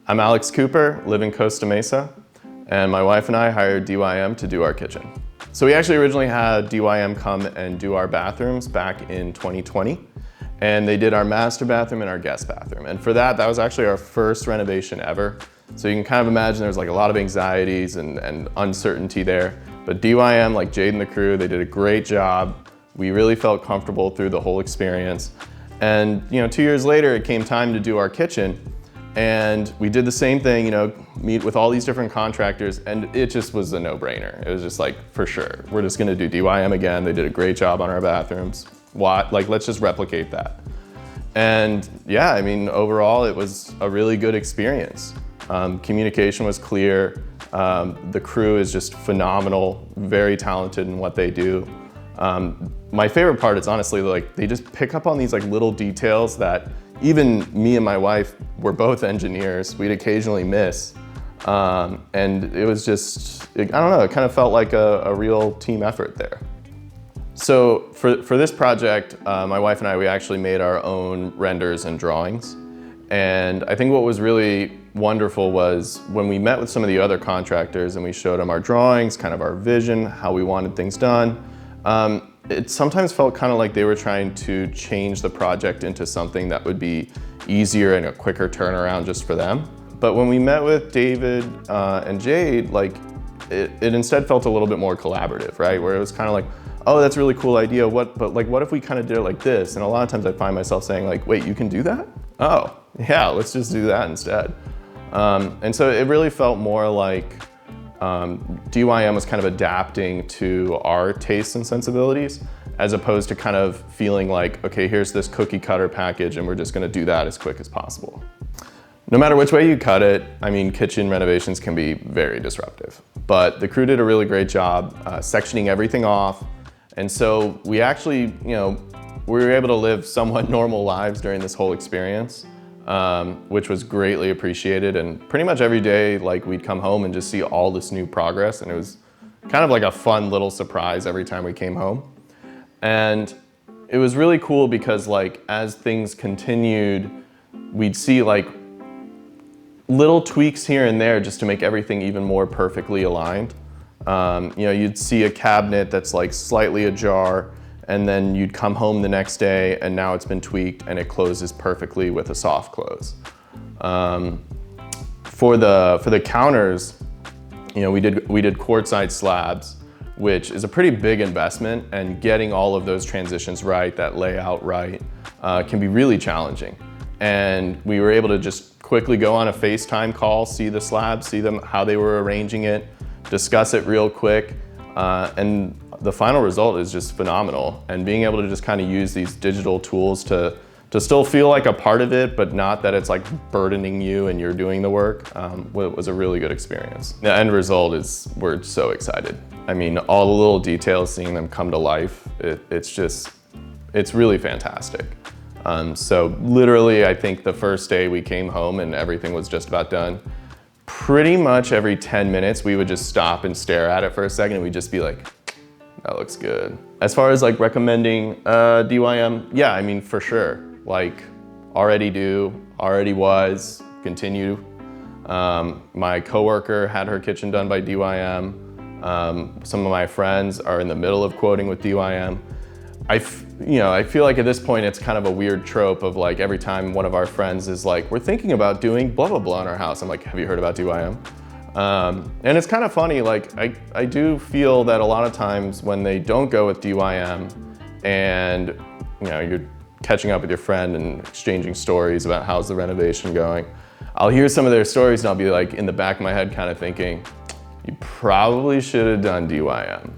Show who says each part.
Speaker 1: I'm Alex Cooper, live in Costa Mesa, and my wife and I hired DYM to do our kitchen. So we actually originally had DYM come and do our bathrooms back in 2020, and they did our master bathroom and our guest bathroom. And for that was actually our first renovation ever. So you can kind of imagine there's like a lot of anxieties and uncertainty there. But DYM, like Jade and the crew, they did a great job. We really felt comfortable through the whole experience. And 2 years later, it came time to do our kitchen. And we did the same thing, meet with all these different contractors, and it just was a no-brainer. It was just like, for sure, we're just gonna do DYM again. They did a great job on our bathrooms. Let's just replicate that. And yeah, I mean, overall, it was a really good experience. Communication was clear. The crew is just phenomenal, very talented in what they do. My favorite part is honestly, they just pick up on these little details that even me and my wife were both engineers. We'd occasionally miss. And it was just, I don't know, it kind of felt like a real team effort there. So for this project, my wife and I, we actually made our own renders and drawings. And I think what was really wonderful was when we met with some of the other contractors and we showed them our drawings, kind of our vision, how we wanted things done. It sometimes felt kind of like they were trying to change the project into something that would be easier and a quicker turnaround just for them. But when we met with David and Jade, it instead felt a little bit more collaborative, right? Where it was kind of like, oh, that's a really cool idea. But what if we kind of did it like this? And a lot of times I find myself saying wait, you can do that? Oh, yeah, let's just do that instead. And so it really felt more like DYM was kind of adapting to our tastes and sensibilities, as opposed to kind of feeling like, okay, here's this cookie cutter package and we're just gonna do that as quick as possible. No matter which way you cut it, I mean, kitchen renovations can be very disruptive. But the crew did a really great job sectioning everything off. And so we actually, we were able to live somewhat normal lives during this whole experience. Which was greatly appreciated, and pretty much every day we'd come home and just see all this new progress, and it was kind of like a fun little surprise every time we came home. And it was really cool because as things continued, we'd see little tweaks here and there just to make everything even more perfectly aligned. You'd see a cabinet that's slightly ajar, and then you'd come home the next day and now it's been tweaked and it closes perfectly with a soft close. For the counters, we did quartzite slabs, which is a pretty big investment, and getting all of those transitions right, that layout right, can be really challenging. And we were able to just quickly go on a FaceTime call, see the slabs, see them, how they were arranging it, discuss it real quick, and the final result is just phenomenal. And being able to just kind of use these digital tools to still feel like a part of it, but not that it's burdening you and you're doing the work, was a really good experience. The end result is, we're so excited. I mean, all the little details, seeing them come to life, it's really fantastic. So literally, I think the first day we came home and everything was just about done, pretty much every 10 minutes, we would just stop and stare at it for a second and we'd just be like, that looks good. As far as recommending DYM, yeah, I mean, for sure. Already do, already was, continue. My coworker had her kitchen done by DYM. Some of my friends are in the middle of quoting with DYM. I feel like at this point it's kind of a weird trope of every time one of our friends is we're thinking about doing blah, blah, blah in our house. I'm like, have you heard about DYM? And it's kind of funny, I do feel that a lot of times when they don't go with DYM and you're catching up with your friend and exchanging stories about how's the renovation going, I'll hear some of their stories and I'll be in the back of my head kind of thinking, you probably should have done DYM.